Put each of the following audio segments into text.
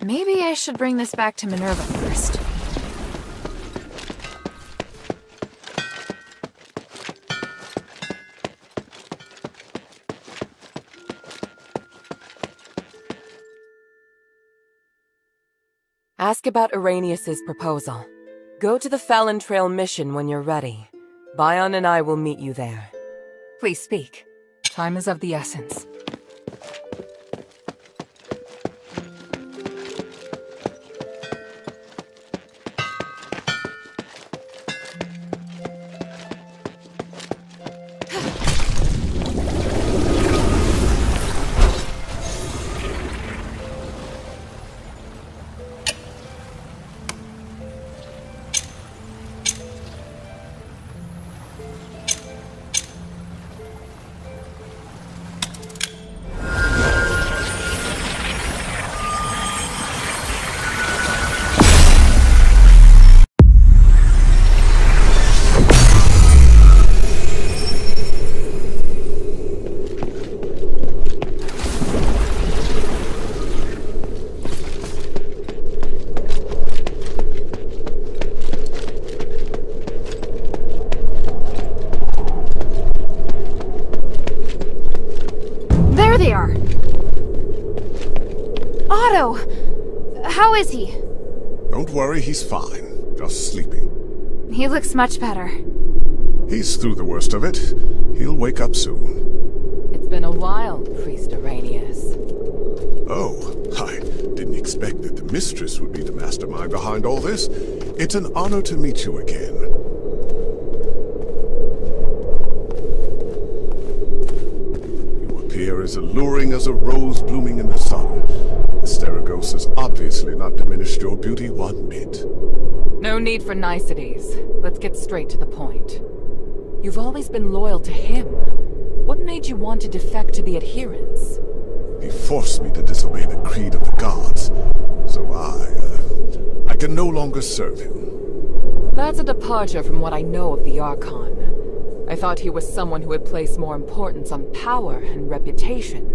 Maybe I should bring this back to Minerva first. Ask about Irenaeus's proposal. Go to the Fallon Trail mission when you're ready. Bion and I will meet you there. Please speak. Time is of the essence. How is he? Don't worry, he's fine. Just sleeping. He looks much better. He's through the worst of it. He'll wake up soon. It's been a while, Priest Irenaeus. Oh, I didn't expect that the mistress would be the mastermind behind all this. It's an honor to meet you again. You appear as alluring as a rose blooming in the sun. Asterigos has obviously not diminished your beauty one bit. No need for niceties. Let's get straight to the point. You've always been loyal to him. What made you want to defect to the adherents? He forced me to disobey the creed of the gods, so I can no longer serve him. That's a departure from what I know of the Archon. I thought he was someone who would place more importance on power and reputation.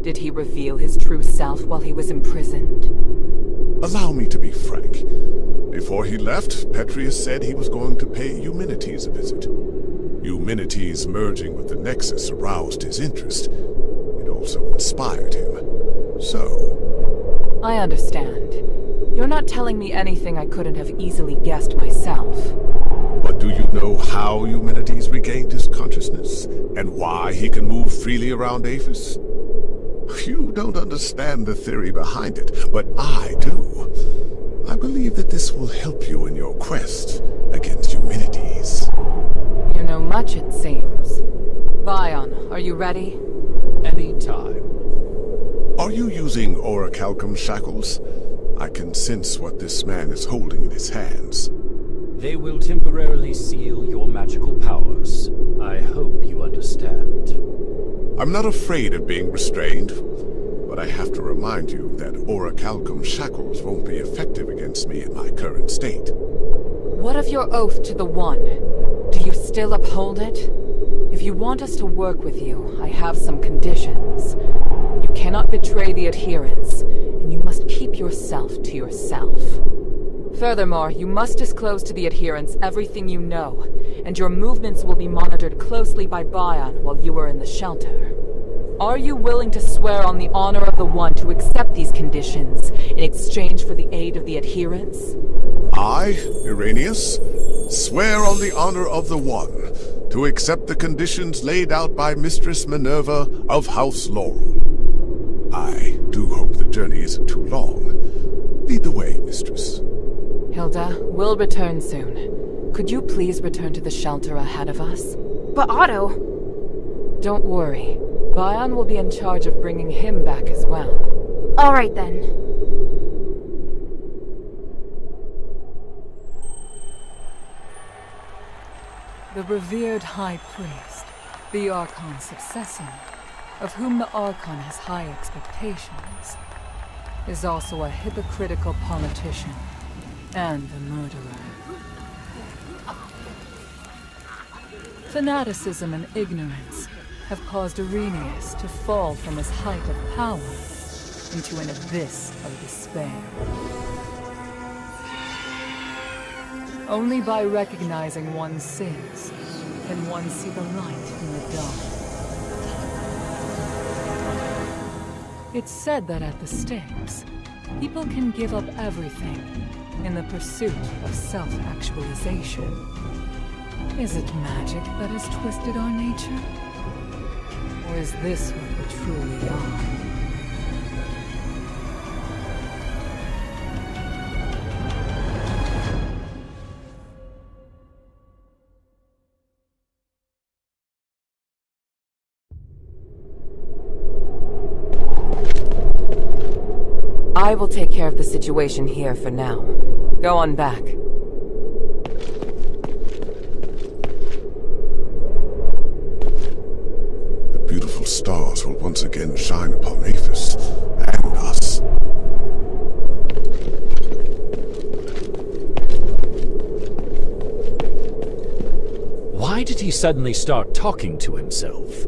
Did he reveal his true self while he was imprisoned? Allow me to be frank. Before he left, Petrius said he was going to pay Eumenides a visit. Eumenides merging with the Nexus aroused his interest. It also inspired him. So... I understand. You're not telling me anything I couldn't have easily guessed myself. But do you know how Eumenides regained his consciousness? And why he can move freely around Aphis? You don't understand the theory behind it, but I do. I believe that this will help you in your quest against Eumenides. You know much, it seems. Bion, are you ready? Any time. Are you using orichalcum shackles? I can sense what this man is holding in his hands. They will temporarily seal your magical powers. I hope you understand. I'm not afraid of being restrained, but I have to remind you that orichalcum shackles won't be effective against me in my current state. What of your oath to the One? Do you still uphold it? If you want us to work with you, I have some conditions. You cannot betray the adherents, and you must keep yourself to yourself. Furthermore, you must disclose to the adherents everything you know, and your movements will be monitored closely by Bion while you are in the shelter. Are you willing to swear on the honor of the One to accept these conditions in exchange for the aid of the adherents? I, Irenaeus, swear on the honor of the One to accept the conditions laid out by Mistress Minerva of House Laurel. I do hope the journey isn't too long. Lead the way, Mistress. Hilda, we'll return soon. Could you please return to the shelter ahead of us? But Otto... Don't worry. Bion will be in charge of bringing him back as well. All right then. The revered High Priest, the Archon's successor, of whom the Archon has high expectations, is also a hypocritical politician and a murderer. Fanaticism and ignorance have caused Irenaeus to fall from his height of power. into an abyss of despair. Only by recognizing one's sins can one see the light in the dark. It's said that at the stakes, people can give up everything in the pursuit of self-actualization. Is it magic that has twisted our nature? Or is this what we truly are? I will take care of the situation here for now. Go on back. The beautiful stars will once again shine upon Aphis and us. Why did he suddenly start talking to himself?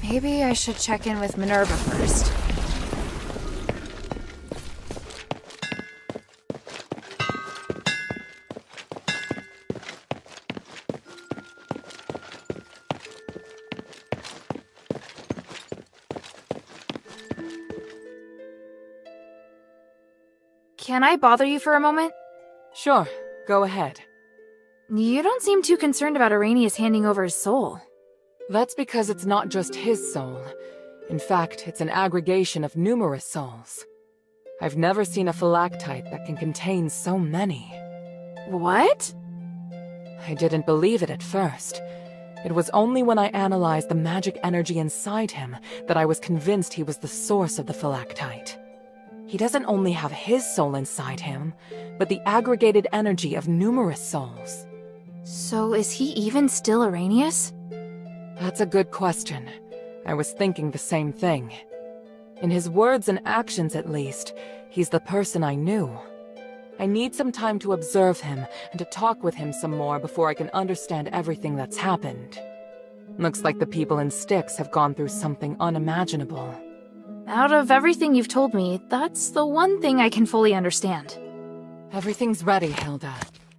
Maybe I should check in with Minerva first. Can I bother you for a moment? Sure, go ahead. You don't seem too concerned about Arrhenius handing over his soul. That's because it's not just his soul. In fact, it's an aggregation of numerous souls. I've never seen a phylactite that can contain so many. What? I didn't believe it at first. It was only when I analyzed the magic energy inside him that I was convinced he was the source of the phylactite. He doesn't only have his soul inside him, but the aggregated energy of numerous souls. So is he even still Arrhenius? That's a good question. I was thinking the same thing. In his words and actions, at least, he's the person I knew. I need some time to observe him and to talk with him some more before I can understand everything that's happened. Looks like the people in Styx have gone through something unimaginable. Out of everything you've told me, that's the one thing I can fully understand. Everything's ready, Hilda.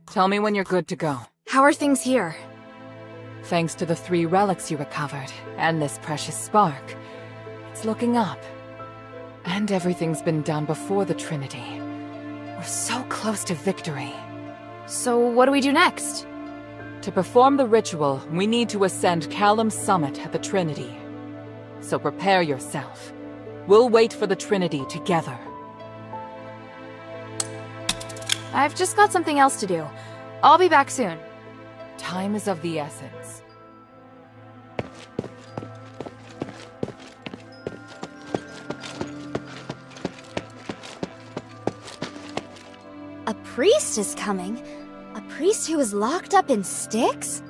Tell me when you're good to go. How are things here? Thanks to the 3 relics you recovered, and this precious spark, it's looking up. And everything's been done before the Trinity. We're so close to victory. So what do we do next? To perform the ritual, we need to ascend Callum's summit at the Trinity. So prepare yourself. We'll wait for the Trinity together. I've just got something else to do. I'll be back soon. Time is of the essence. A priest is coming? A priest who is locked up in Styx?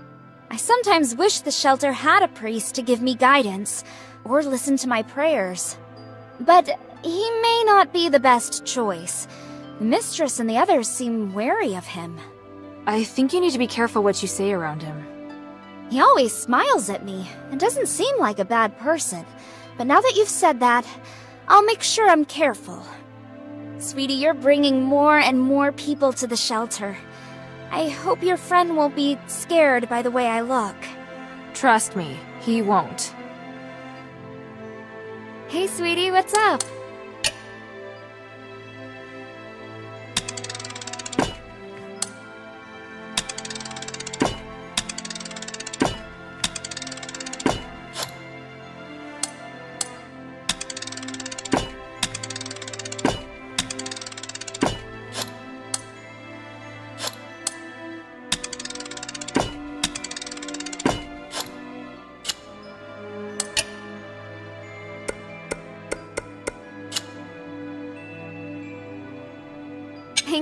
I sometimes wish the shelter had a priest to give me guidance, or listen to my prayers. But he may not be the best choice. The mistress and the others seem wary of him. I think you need to be careful what you say around him. He always smiles at me, and doesn't seem like a bad person. But now that you've said that, I'll make sure I'm careful. Sweetie, you're bringing more and more people to the shelter. I hope your friend won't be scared by the way I look. Trust me, he won't. Hey, sweetie, what's up?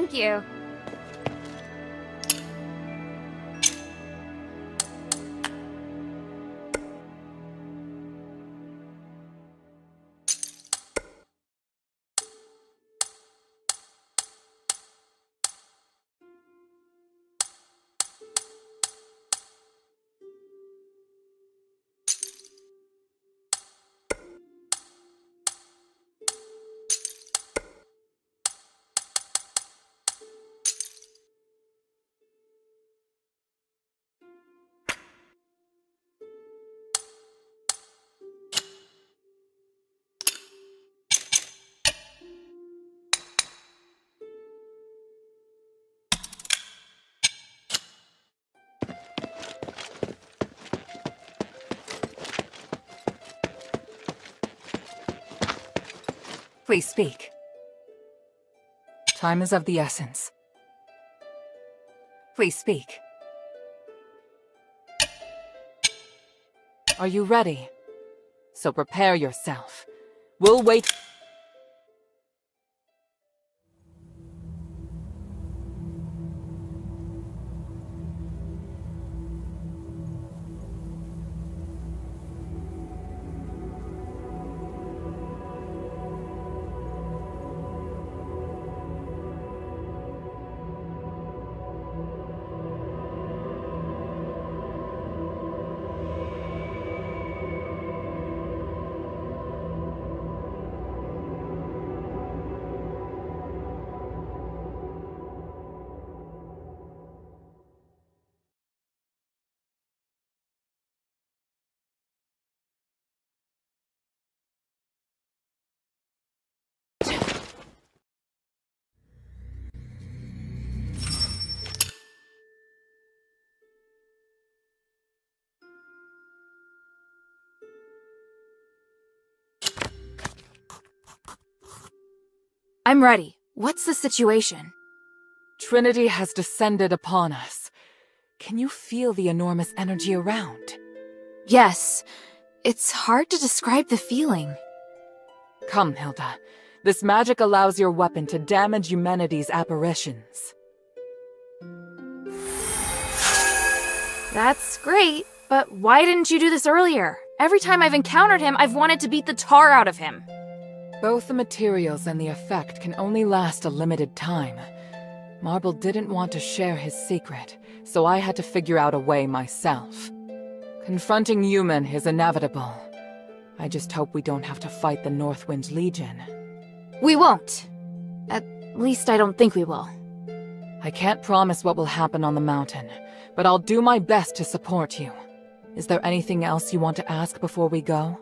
Thank you. Please speak. Time is of the essence. Please speak. Are you ready? So prepare yourself. We'll wait. I'm ready. What's the situation? Trinity has descended upon us. Can you feel the enormous energy around? Yes. It's hard to describe the feeling. Come, Hilda. This magic allows your weapon to damage humanity's apparitions. That's great, but why didn't you do this earlier? Every time I've encountered him, I've wanted to beat the tar out of him. Both the materials and the effect can only last a limited time. Marble didn't want to share his secret, so I had to figure out a way myself. Confronting human is inevitable. I just hope we don't have to fight the Northwind Legion. We won't. At least I don't think we will. I can't promise what will happen on the mountain, but I'll do my best to support you. Is there anything else you want to ask before we go?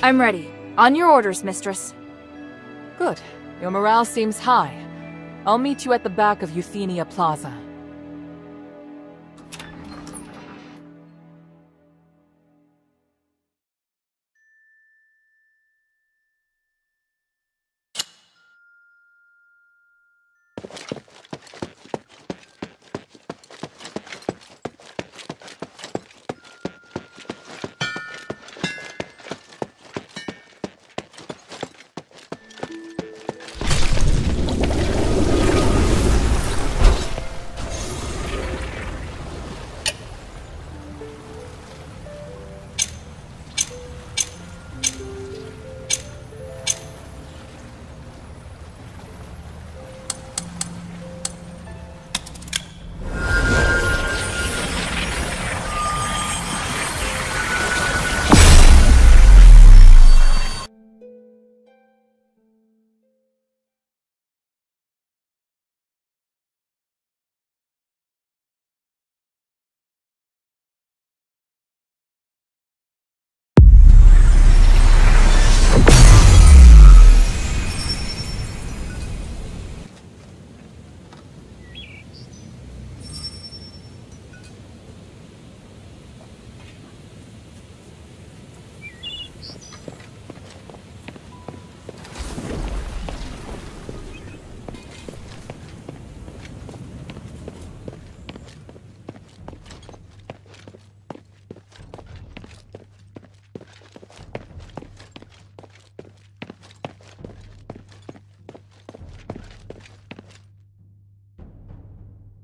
I'm ready. On your orders, mistress. Good. Your morale seems high. I'll meet you at the back of Euthenia Plaza.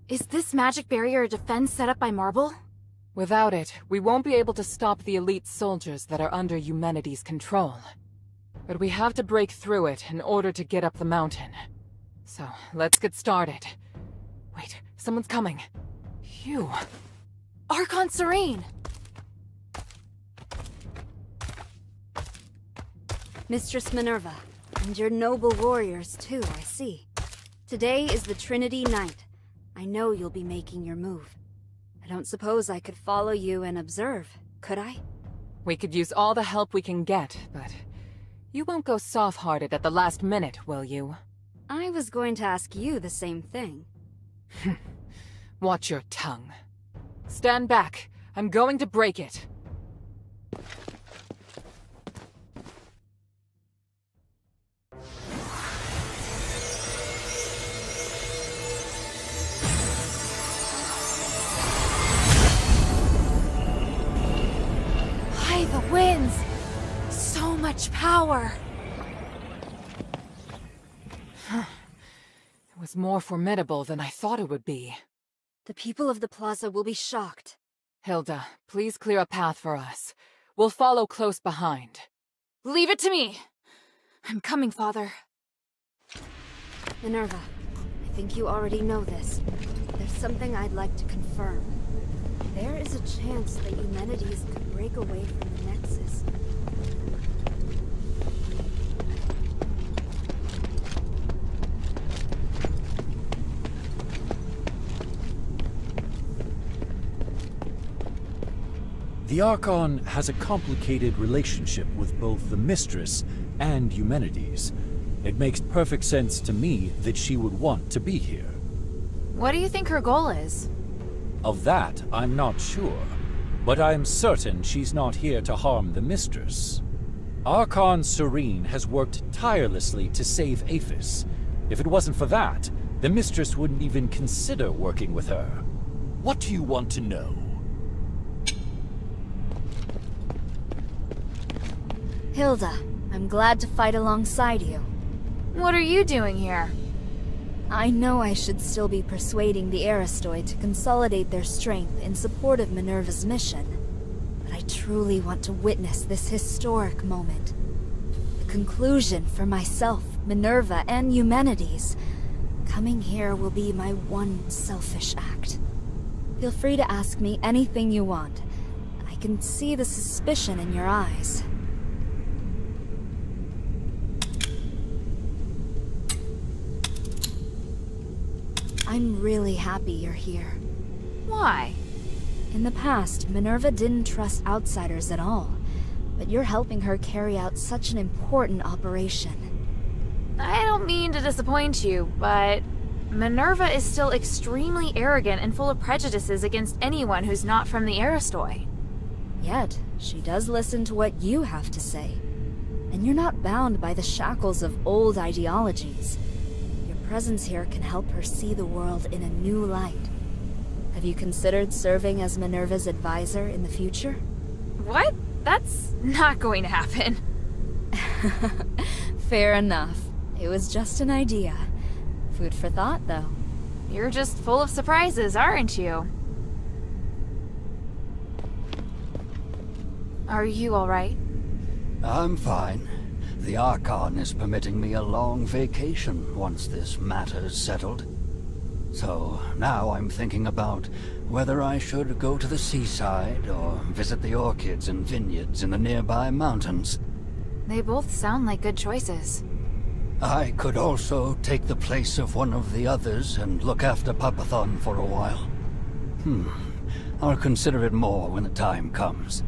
Is this magic barrier a defense set up by Marble? Without it, we won't be able to stop the elite soldiers that are under humanity's control. But we have to break through it in order to get up the mountain. So, let's get started. Wait, someone's coming. Phew. Archon Serene! Mistress Minerva, and your noble warriors too, I see. Today is the Trinity Night. I know you'll be making your move. I don't suppose I could follow you and observe, could I? We could use all the help we can get, but you won't go soft-hearted at the last minute, will you? I was going to ask you the same thing. Watch your tongue. Stand back. I'm going to break it. The winds! So much power! It was more formidable than I thought it would be. The people of the plaza will be shocked. Hilda, please clear a path for us. We'll follow close behind. Leave it to me! I'm coming, Father. Minerva, I think you already know this. There's something I'd like to confirm. There is a chance that humanities could break away from the Nexus. The Archon has a complicated relationship with both the Mistress and humanities. It makes perfect sense to me that she would want to be here. What do you think her goal is? Of that, I'm not sure, but I'm certain she's not here to harm the Mistress. Archon Serene has worked tirelessly to save Aphis. If it wasn't for that, the Mistress wouldn't even consider working with her. What do you want to know? Hilda, I'm glad to fight alongside you. What are you doing here? I know I should still be persuading the Aristoid to consolidate their strength in support of Minerva's mission, but I truly want to witness this historic moment. The conclusion for myself, Minerva, and humanities. Coming here will be my one selfish act. Feel free to ask me anything you want. I can see the suspicion in your eyes. I'm really happy you're here. Why? In the past, Minerva didn't trust outsiders at all, but you're helping her carry out such an important operation. I don't mean to disappoint you, but Minerva is still extremely arrogant and full of prejudices against anyone who's not from the Aristoi. Yet, she does listen to what you have to say. And you're not bound by the shackles of old ideologies. Your presence here can help her see the world in a new light. Have you considered serving as Minerva's advisor in the future? What? That's not going to happen. Fair enough. It was just an idea. Food for thought, though. You're just full of surprises, aren't you? Are you alright? I'm fine. The Archon is permitting me a long vacation once this matter's settled. So now I'm thinking about whether I should go to the seaside or visit the orchids and vineyards in the nearby mountains. They both sound like good choices. I could also take the place of one of the others and look after Papathon for a while. I'll consider it more when the time comes.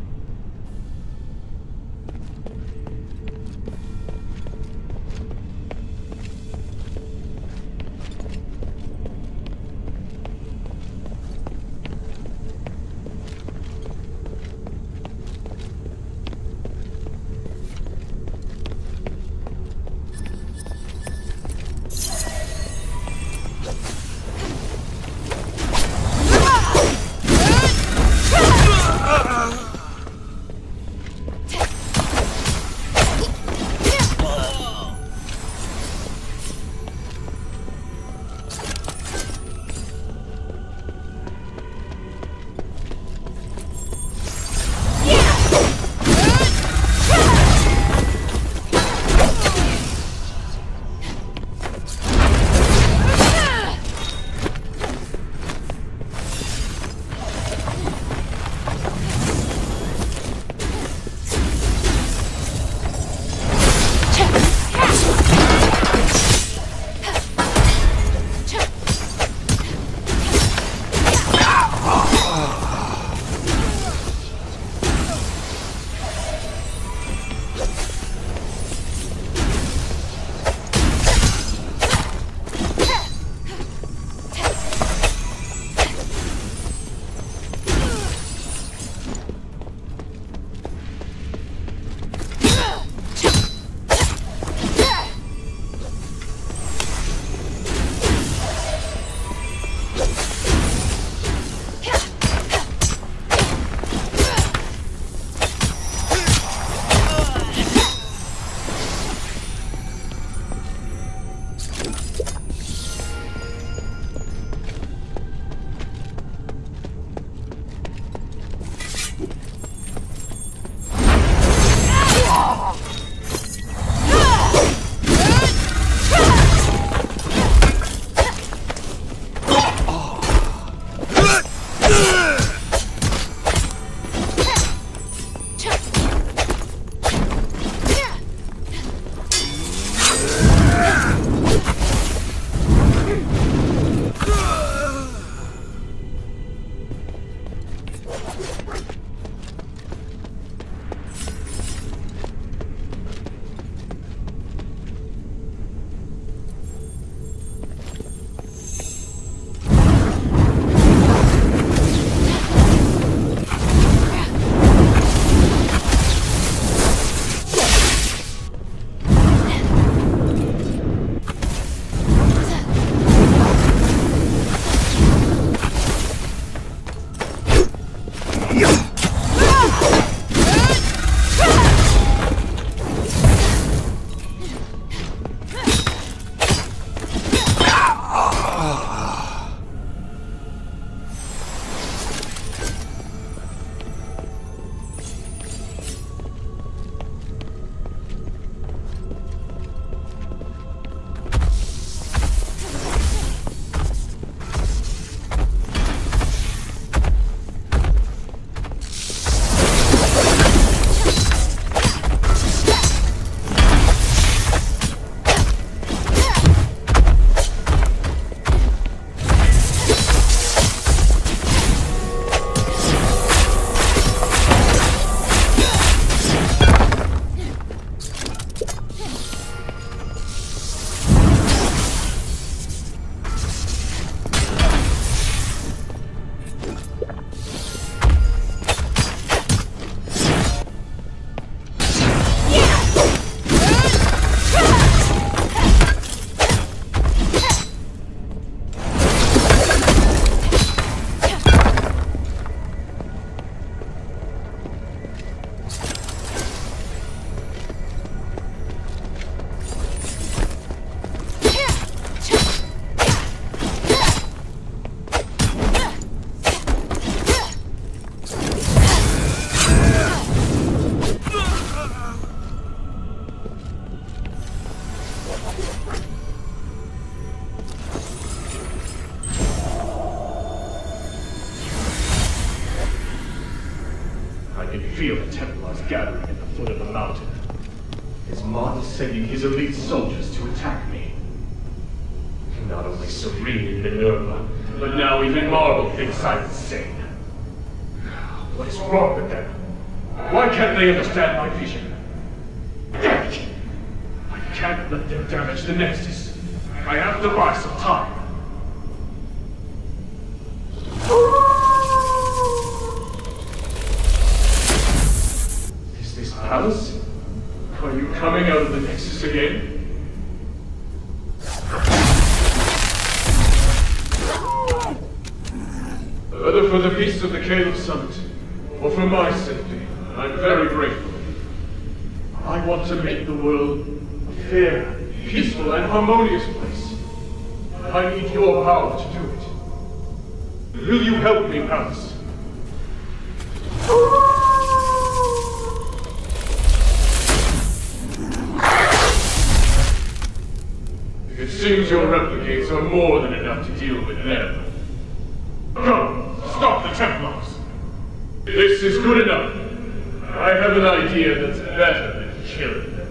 I can feel the Templars gathering at the foot of the mountain. Is Mon sending his elite soldiers to attack me? Not only Serene and Minerva, but now even Marble thinks I'm insane. What is wrong with them? Why can't they understand my vision? Damn it! I can't let them damage the Nexus. I have to buy some time. Is this Palace? Are you coming out of the Nexus again? Whether for the peace of the Caleb Summit, or for my safety, I'm very grateful. I want to make the world a fair, peaceful, and harmonious place. I need your power to do it. Will you help me, Palace? It seems your replicates are more than enough to deal with them. Go! Stop the Templars! This is good enough. I have an idea that's better than killing them.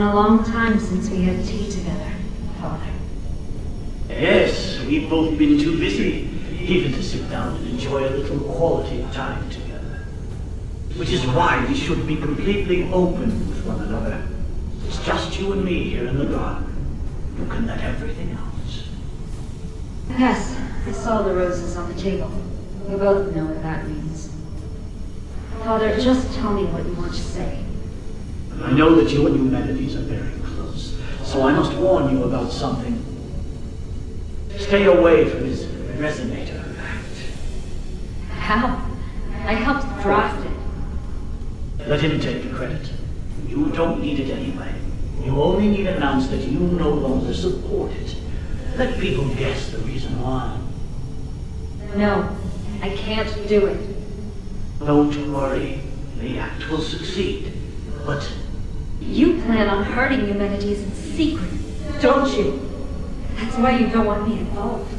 a long time since we had tea together, Father. Yes, we've both been too busy, even to sit down and enjoy a little quality time together. Which is why we should be completely open with one another. It's just you and me here in the garden. You can let everything out. Yes, I saw the roses on the table. We both know what that means. Father, just tell me what you want to say. I know that you and humanities are very close, so I must warn you about something. Stay away from his resonator act. How? I helped draft it. Let him take the credit. You don't need it anyway. You only need to announce that you no longer support it. Let people guess the reason why. No, I can't do it. Don't worry. The act will succeed. But you plan on hurting humanities in secret, don't you? That's why you don't want me involved.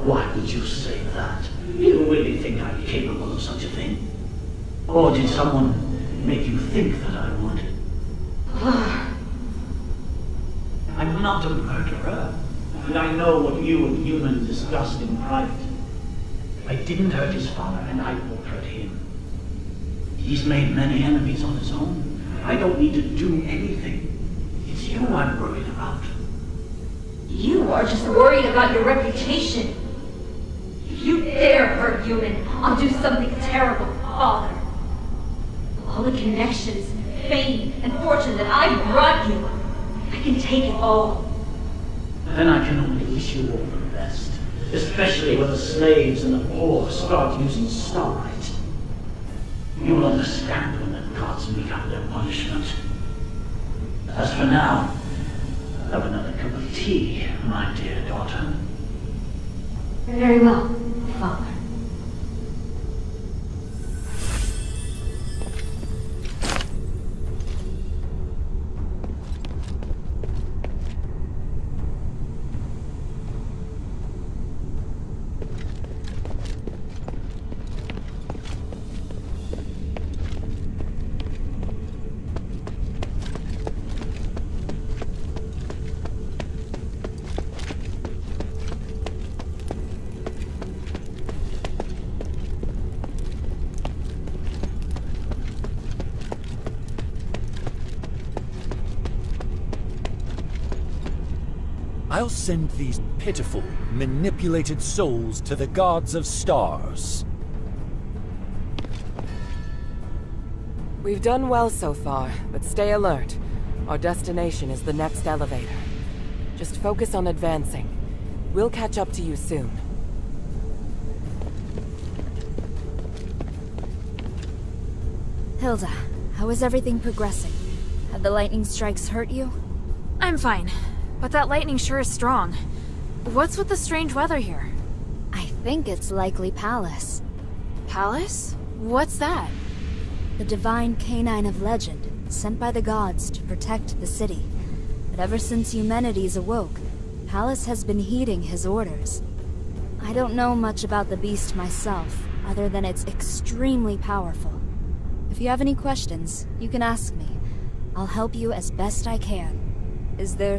Why would you say that? You really think I'm capable of such a thing? Or did someone make you think that I would? I'm not a murderer. And I know what you and humans discussed in private. I didn't hurt his father, and I won't hurt him. He's made many enemies on his own. I don't need to do anything. It's you I'm worried about. You are just worried about your reputation. If you dare hurt human, I'll do something terrible, Father. All the connections, fame, and fortune that I brought you, I can take it all. Then I can only wish you all the best, especially when the slaves and the poor start using starlight. You'll understand when the gods mete out their punishment. As for now, have another cup of tea, my dear daughter. Very well, Father. I'll send these pitiful, manipulated souls to the gods of stars. We've done well so far, but stay alert. Our destination is the next elevator. Just focus on advancing. We'll catch up to you soon. Hilda, how is everything progressing? Have the lightning strikes hurt you? I'm fine, but that lightning sure is strong. What's with the strange weather here? I think it's likely Pallas. Pallas? What's that? The divine canine of legend, sent by the gods to protect the city. But ever since Eumenides awoke, Pallas has been heeding his orders. I don't know much about the beast myself, other than it's extremely powerful. If you have any questions, you can ask me. I'll help you as best I can. Is there...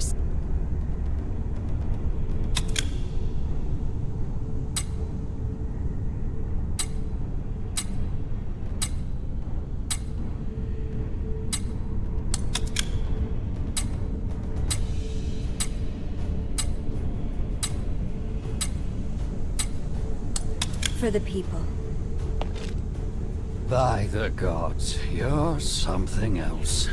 For the people. By the gods, you're something else.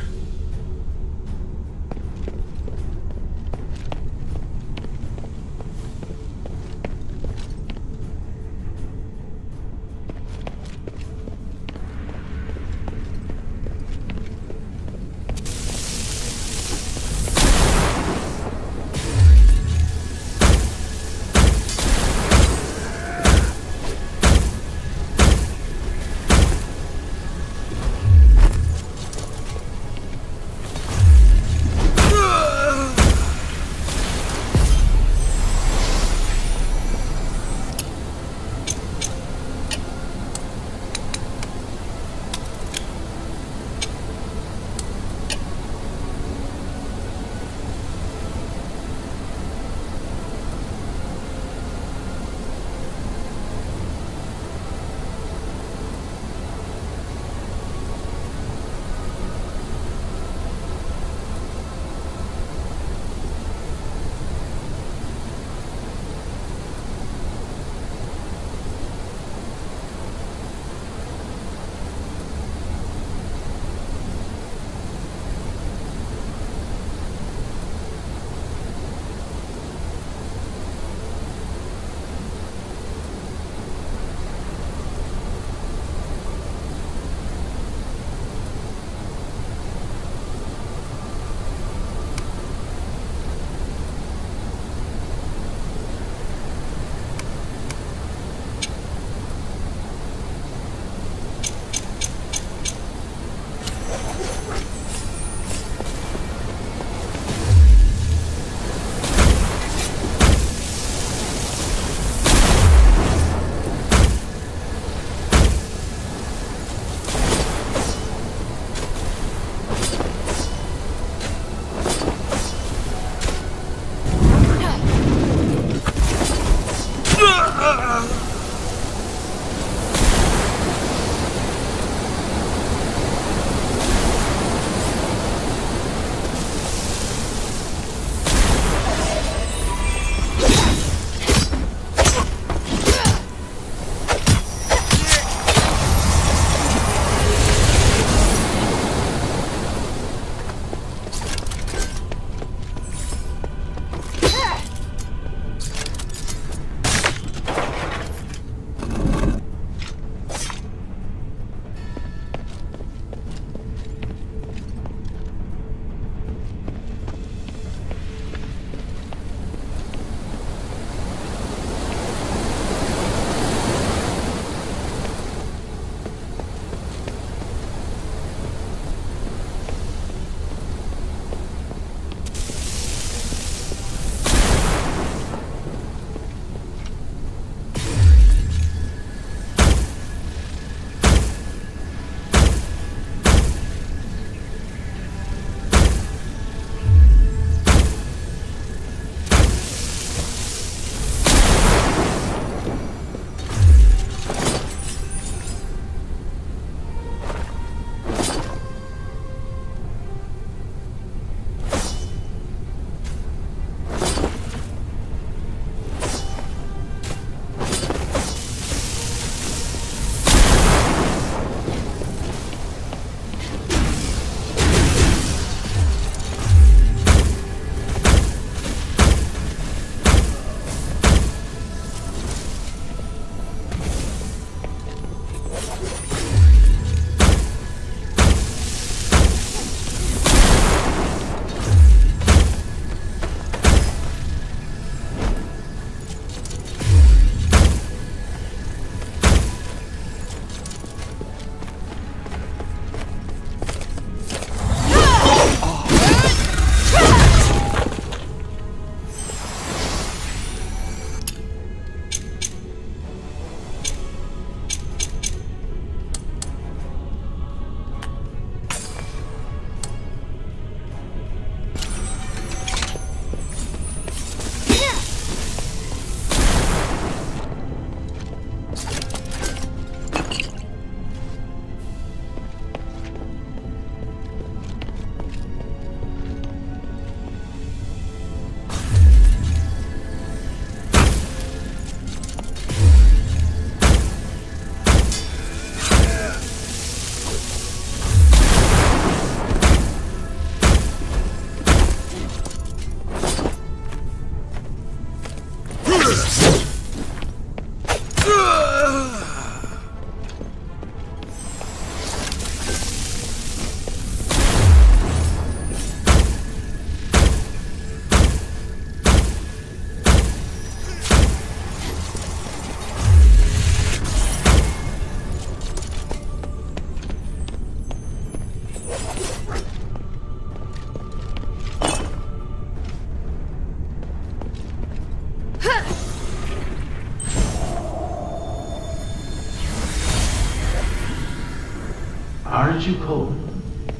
Why aren't you cold?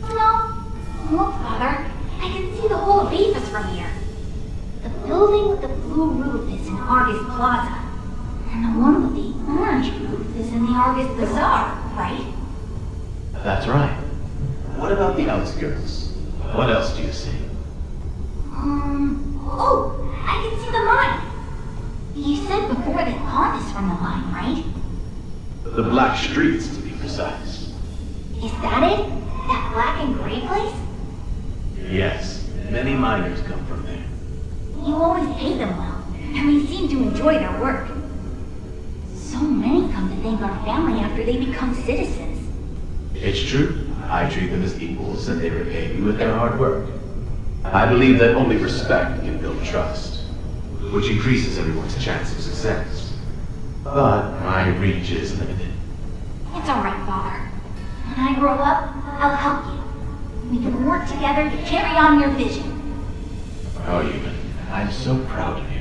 No. Look, Father. I can see the whole of Aphis from here. The building with the blue roof is in Argus Plaza. And the one with the orange roof is in the Argus Bazaar, right? That's right. What about the outskirts? What else do you see? Oh, I can see the mine. You said before that pond is from the mine, right? The Black Streets, to be precise. Is that it? That black and gray place? Yes, many miners come from there. You always pay them well, and they seem to enjoy their work. So many come to thank our family after they become citizens. It's true. I treat them as equals, and they repay me with their hard work. I believe that only respect can build trust, which increases everyone's chance of success. But my reach is limited. It's alright, Father. When I grow up, I'll help you. We can work together to carry on your vision. Oh, Ewan, I'm so proud of you.